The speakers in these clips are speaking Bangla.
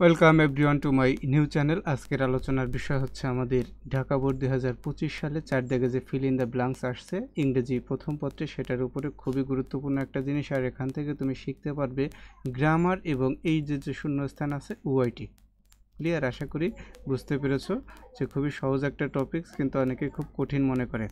Welcome everyone to my new channel. আজকের আলোচনার বিষয় হচ্ছে আমাদের ঢাকা বোর্ড 2025 সালে 4 দাগে যে ফিল ইন দ্য ব্ল্যাঙ্কস আসছে ইংরেজি প্রথম পত্রে, সেটার উপরে খুবই গুরুত্বপূর্ণ একটা জিনিস। আর এখান থেকে তুমি শিখতে পারবে গ্রামার এবং এই যে শূন্যস্থান আছে ওআইটি। ক্লিয়ার? আশা করি বুঝতে পেরেছো যে খুবই সহজ একটা টপিকস, কিন্তু অনেকে খুব কঠিন মনে করে।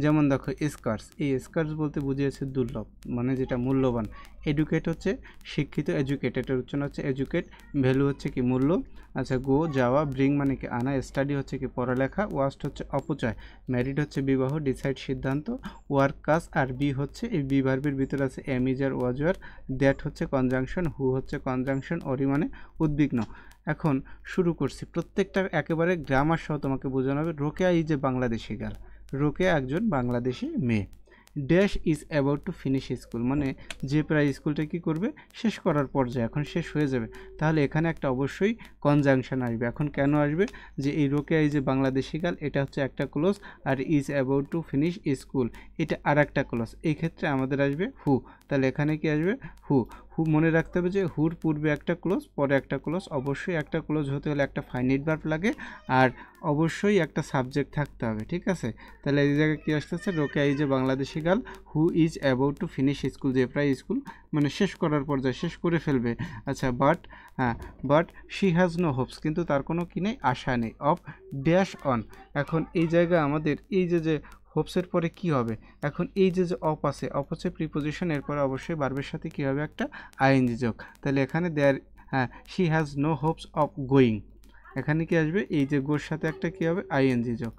যেমন দেখো স্কার্স, এই স্কার্স বলতে বুঝিয়েছে দুর্লভ, মানে যেটা মূল্যবান। এডুকেট হচ্ছে শিক্ষিত, এডুকেট এটার উচ্চারণ হচ্ছে এডুকেট। ভ্যালু হচ্ছে কি মূল্য। আচ্ছা, গো যাওয়া, ব্রিং মানে কি আনা, স্টাডি হচ্ছে কি পড়ালেখা, ওয়াস্ট হচ্ছে অপচয়, ম্যারিড হচ্ছে বিবাহ, ডিসাইড সিদ্ধান্ত, ওয়ার্ক কাজ, আর বি হচ্ছে এই বি ভার্বের ভিতরে আছে am is are was were, that হচ্ছে কনজাংশন, হু হচ্ছে কনজাংশন, অরি মানে উদ্বিগ্ন। এখন শুরু করছি, প্রত্যেকটা একেবারে গ্রামার সহ তোমাকে বোঝানো হবে। Rokeya is a Bangladeshi girl, Rokeya একজন বাংলাদেশি মেয়ে। Dash is about to finish school, মানে যে প্রায় স্কুলটা কি করবে, শেষ করার পর্যায়ে, এখন শেষ হয়ে যাবে। তাহলে এখানে একটা অবশ্যই কনজাংশন আসবে। এখন কেন আসবে? যে এই Rokeya is a Bangladeshi girl, এটা হচ্ছে একটা ক্লোজ, আর is about to finish school এটা আর একটা ক্লোজ। এই ক্ষেত্রে আমাদের আসবে হু। তাহলে এখানে কি আসবে? হু। হু মনে রাখতে হবে যে হুর পূর্বে একটা ক্লোজ, পরে একটা ক্লোজ। অবশ্যই একটা ক্লোজ হতে হলে একটা ফাইনাইট ভার্ব লাগে, আর অবশ্যই একটা সাবজেক্ট থাকতে হবে। ঠিক আছে? তাহলে এই জায়গায় কী আসতেছে? Rokeya is a Bangladeshi girl who is about to finish school, যে প্রায় স্কুল মানে শেষ করার পর্যায়ে, শেষ করে ফেলবে। আচ্ছা, but she has no hopes, কিন্তু তার কোনো কি নেই, আশা নেই, অফ ড্যাশ অন। এখন এই জায়গায় আমাদের এই যে হোপসের পরে কি হবে? এখন এই যে অফ আছে, অফ হচ্ছে প্রিপোজিশন, এরপরে অবশ্যই ভার্বের সাথে কী হবে? একটা আইএনজি যোগ। তাহলে এখানে there she has no hopes of going, এখানে কি আসবে? এই যে গোর সাথে একটা কী হবে? আইএনজি যোগ,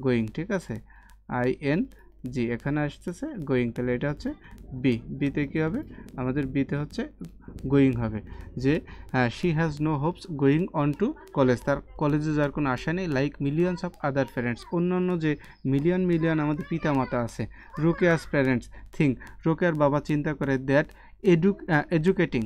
গোয়িং। ঠিক আছে? আইএনজি এখানে আসতেছে গোয়িং, তাহলে এটা হচ্ছে বিতে কী হবে? আমাদের বিতে হচ্ছে গোয়িং হবে। যে she has no hopes going on to college, তার কলেজে যাওয়ার কোনো আশা নেই। Like millions of other parents, অন্যান্য যে মিলিয়ন আমাদের পিতামাতা আছে। রোকেয়াস প্যারেন্টস থিঙ্ক, রোকেয়ার বাবা চিন্তা করে দ্যাট এডুকেটিং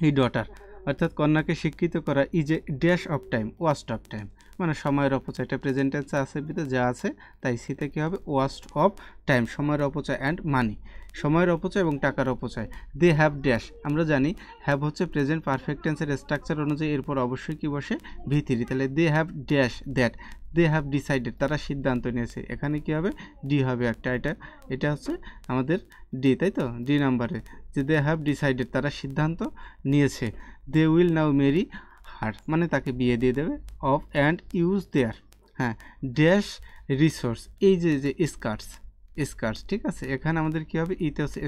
হি ডটার, অর্থাৎ কন্যাকে শিক্ষিত করা is a dash of time, waste of time, মানে সময়ের অপচয়। এটা প্রেজেন্ট টেন্সে আছে, ভিতরে যা আছে তাই। সিতে কী হবে? ওয়াস্ট অফ টাইম, সময়ের অপচয়, অ্যান্ড মানি, সময়ের অপচয় এবং টাকার অপচয়। দে হ্যাভ ড্যাশ, আমরা জানি হ্যাভ হচ্ছে প্রেজেন্ট পারফেক্ট টেন্সের স্ট্রাকচার অনুযায়ী এরপর অবশ্যই কি বসে? ভি3। তাহলে they have dash that, they have decided, তারা সিদ্ধান্ত নিয়েছে। এখানে কি হবে? ডি হবে একটা। এটা হচ্ছে আমাদের ডি, তাই তো? ডি নাম্বারে যে দে হ্যাভ ডিসাইডেড, তারা সিদ্ধান্ত নিয়েছে। দে উইল নাও মেরি হার, মানে তাকে বিয়ে দিয়ে দেবে। Of and use there dash resource, এই যে স্কার্স। ঠিক আছে? এখানে আমাদের কি হবে? ইতে হচ্ছে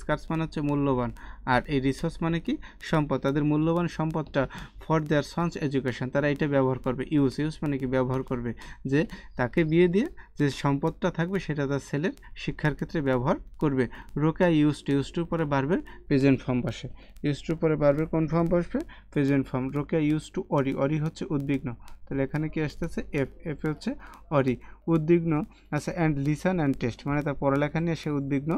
স্কার্স মানে হচ্ছে মূল্যবান, আর এই রিসোর্স মানে কি? সম্পদ। তাদের মূল্যবান সম্পদটা ফর দেয়ার সন্স এডুকেশন, তারা এটা ব্যবহার করবে। ইউজ মানে কি? ব্যবহার করবে। যে তাকে বিয়ে দিয়ে যে সম্পদটা থাকবে সেটা তার ছেলের শিক্ষার ক্ষেত্রে ব্যবহার করবে। রোকেয়া ইউজ টুর পরে বাড়বে প্রেজেন্ট ফর্ম বসে, ইউজ টুর পরে বাড়বে কোন ফর্ম বসবে? Present form. Rokeya use to Ori হচ্ছে উদ্বিগ্ন, তাহলে এখানে কি আসতেছে? এফ হচ্ছে অরি, উদ্বিগ্ন। আচ্ছা, অ্যান্ড লিসান অ্যান্ড টেস্ট, মানে তার পড়ালেখা নিয়ে সে উদ্বিগ্ন।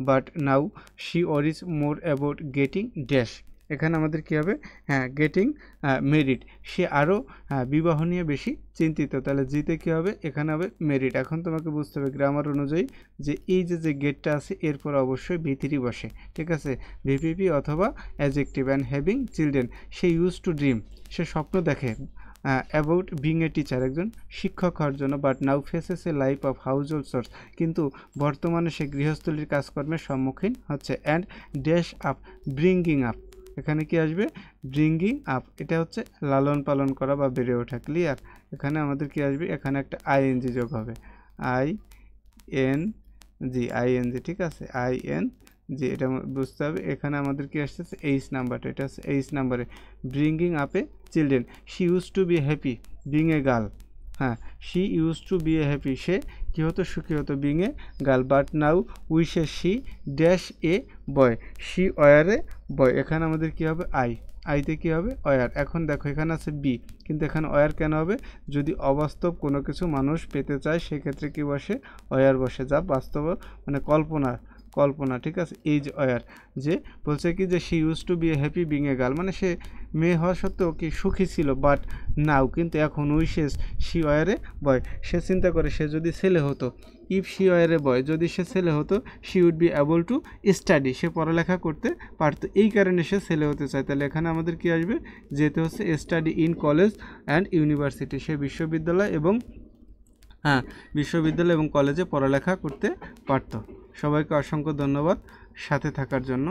But now she অরিজ more about getting dash, এখানে আমাদের কী হবে? গেটিং মেরিট, সে আরও বিবাহ নিয়ে বেশি চিন্তিত। তাহলে জিতে কী হবে? এখানে হবে মেরিট। এখন তোমাকে বুঝতে হবে গ্রামার অনুযায়ী যে এই যে গেটটা আছে এরপর অবশ্যই ভি3 বসে। ঠিক আছে? ভিপিপি অথবা অ্যাডজেক্টিভ। অ্যান্ড হ্যাভিং চিলড্রেন, সে ইউজ টু ড্রিম, সে স্বপ্ন দেখে অ্যাবাউট বিং এ টিচার, একজন শিক্ষক হওয়ার জন্য। But now faces A life of house hold source, কিন্তু বর্তমানে সে গৃহস্থলীর কাজকর্মের সম্মুখীন হচ্ছে। And dash up bringing up, এখানে কি আসবে? ব্রিঙ্গিং আপ, এটা হচ্ছে লালন পালন করা বা বেড়ে ওঠা। ক্লিয়ার? এখানে আমাদের কি আসবে? এখানে একটা আইএনজি যোগ হবে, আইএনজি। ঠিক আছে? আইএনজি, এটা বুঝতে হবে। এখানে আমাদের কি আসতেছে? এইচ নাম্বারটা, এটা হচ্ছে এইচ নাম্বারে। Bringing up children, she use to be happy being a girl, she use to be a happy, সে কী হতো? সুখী হতো, being a girl. But now wishes she dash a boy, she were a boy, এখানে আমাদের কি হবে? আইতে কি হবে? ওয়ার। এখন দেখো এখানে আছে বি, কিন্তু এখানে ওয়ার কেন হবে? যদি অবাস্তব কোনো কিছু মানুষ পেতে চায় সেক্ষেত্রে কি বসে? ওয়ার বসে, যা বাস্তব মানে কল্পনা, ঠিক আছে, ইজ ওয়ার, যে বলছে কি যে she use to be a happy being a girl, মানে সে মেয়ে হওয়া সত্ত্বেও কি সুখী ছিল, বাট নাও, কিন্তু এখন wishes she were a boy, সে চিন্তা করে সে যদি ছেলে হতো, if she were a boy, যদি সে ছেলে হতো, she would be able to study, সে পড়ালেখা করতে পারতো, এই কারণে সে ছেলে হতে চায়। তাহলে এখানে আমাদের কি আসবে, যেতে হচ্ছে study in college and university, সে বিশ্ববিদ্যালয় এবং বিশ্ববিদ্যালয় এবং কলেজে পড়ালেখা করতে পারত। সবাইকে অসংখ্য ধন্যবাদ সাথে থাকার জন্য।